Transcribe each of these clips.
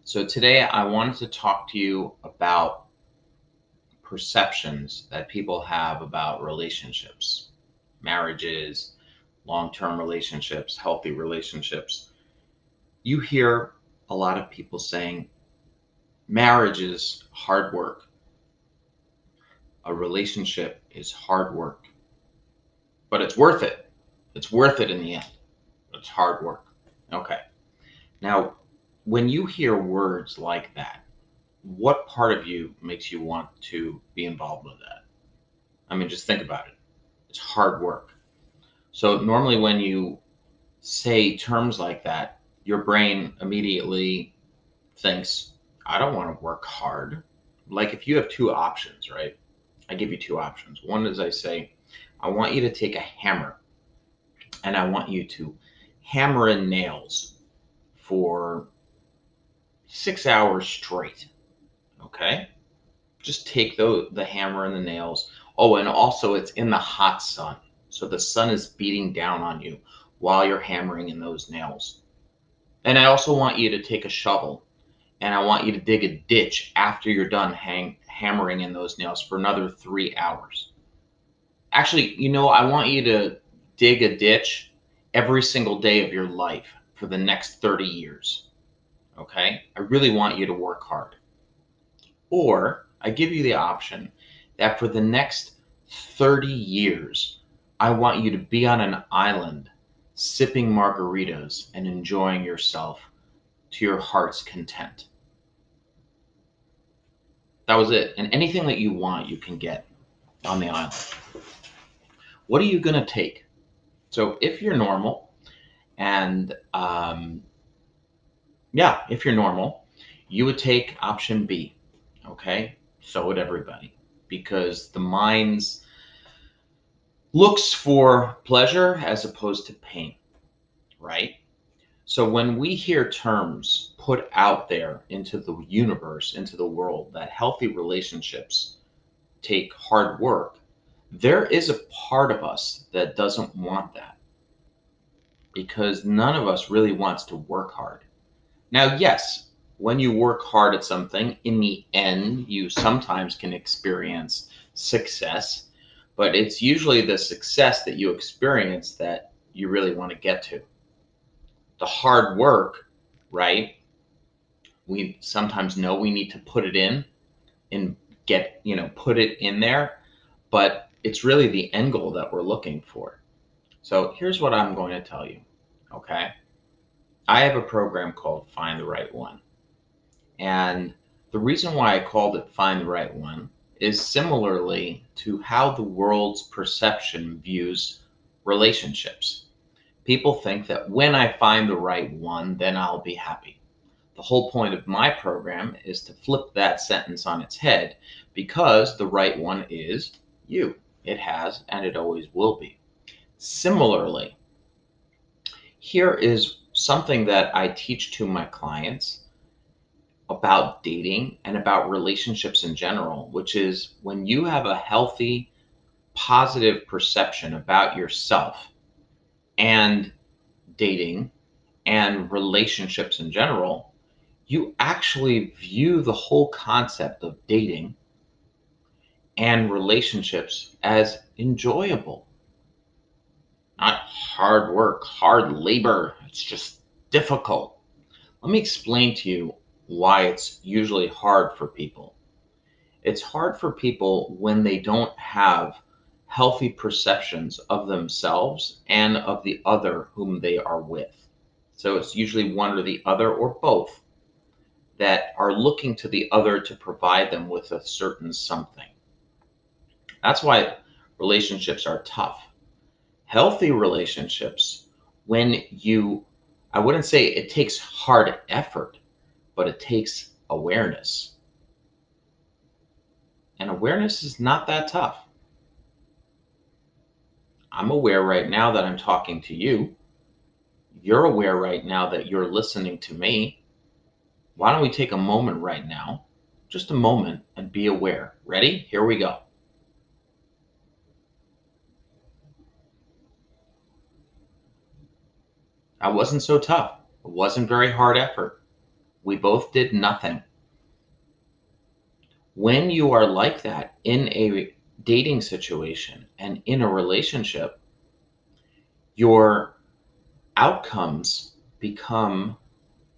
So today I wanted to talk to you about perceptions that people have about relationships, marriages, long-term relationships, healthy relationships. You hear a lot of people saying marriage is hard work. A relationship is hard work, but it's worth it. It's worth it in the end. It's hard work. Okay. Now, when you hear words like that, what part of you makes you want to be involved with that? I mean, just think about it. It's hard work. So normally when you say terms like that, your brain immediately thinks, I don't want to work hard. Like if you have two options, right? I give you two options. One is I say, I want you to take a hammer and I want you to hammer in nails for 6 hours straight. Okay? Just take the hammer and the nails. Oh, and also it's in the hot sun. So the sun is beating down on you while you're hammering in those nails. And I also want you to take a shovel and I want you to dig a ditch after you're done hammering in those nails for another 3 hours. Actually, I want you to dig a ditch every single day of your life for the next 30 years. Okay? I really want you to work hard. Or I give you the option that for the next 30 years, I want you to be on an island sipping margaritas and enjoying yourself to your heart's content. That was it. And anything that you want, you can get on the island. What are you going to take? So if you're normal, and if you're normal, you would take option B. Okay. So would everybody, because the mind's looks for pleasure as opposed to pain, right? So when we hear terms put out there into the universe, into the world, that healthy relationships take hard work, there is a part of us that doesn't want that because none of us really wants to work hard. Now, yes, when you work hard at something, in the end, you sometimes can experience success, but it's usually the success that you experience that you really want to get to. The hard work, right? We sometimes know we need to put it in and put it in there, but it's really the end goal that we're looking for. So here's what I'm going to tell you, okay? I have a program called Find the Right One. And the reason why I called it Find the Right One is similarly to how the world's perception views relationships. People think that when I find the right one, then I'll be happy. The whole point of my program is to flip that sentence on its head because the right one is you. It has and it always will be. Similarly, here is something that I teach to my clients about dating and about relationships in general, which is when you have a healthy, positive perception about yourself and dating and relationships in general, you actually view the whole concept of dating and relationships as enjoyable, not hard work, hard labor. It's just difficult. Let me explain to you why it's usually hard for people. It's hard for people when they don't have healthy perceptions of themselves and of the other whom they are with. So it's usually one or the other or both that are looking to the other to provide them with a certain something. That's why relationships are tough. Healthy relationships, I wouldn't say it takes hard effort, but it takes awareness. And awareness is not that tough. I'm aware right now that I'm talking to you. You're aware right now that you're listening to me. Why don't we take a moment right now, just a moment, and be aware? Ready? Here we go. That wasn't so tough. It wasn't very hard effort. We both did nothing. When you are like that in a dating situation and in a relationship, your outcomes become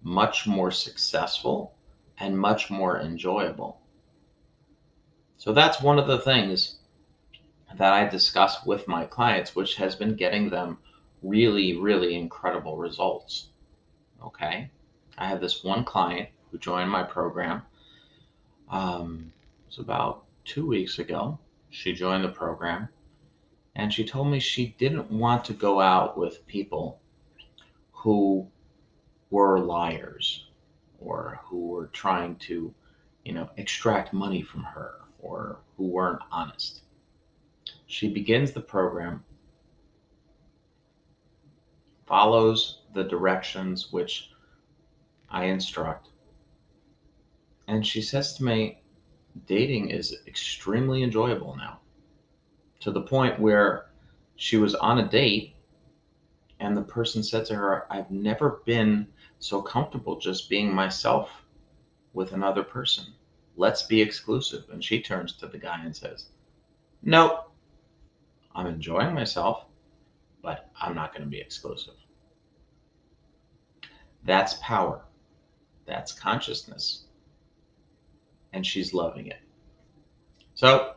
much more successful and much more enjoyable. So that's one of the things that I discuss with my clients, which has been getting them really, really incredible results. Okay. I have this one client who joined my program. It was about 2 weeks ago. She joined the program and she told me she didn't want to go out with people who were liars or who were trying to, extract money from her or who weren't honest. She begins the program, follows the directions which I instruct, and she says to me, dating is extremely enjoyable now, to the point where she was on a date and the person said to her, I've never been so comfortable just being myself with another person. Let's be exclusive. And she turns to the guy and says, nope, I'm enjoying myself, but I'm not going to be exclusive. That's power. That's consciousness. And she's loving it. So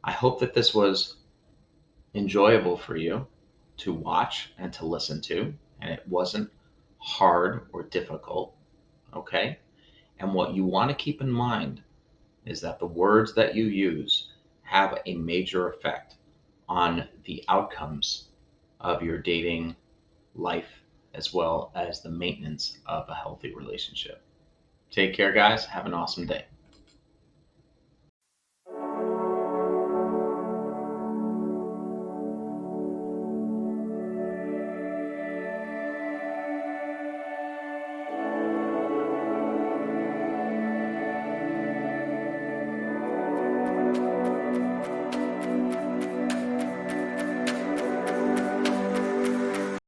I hope that this was enjoyable for you to watch and to listen to, and it wasn't hard or difficult. Okay. And what you want to keep in mind is that the words that you use have a major effect on the outcomes of your dating life as well as the maintenance of a healthy relationship. Take care, guys. Have an awesome day.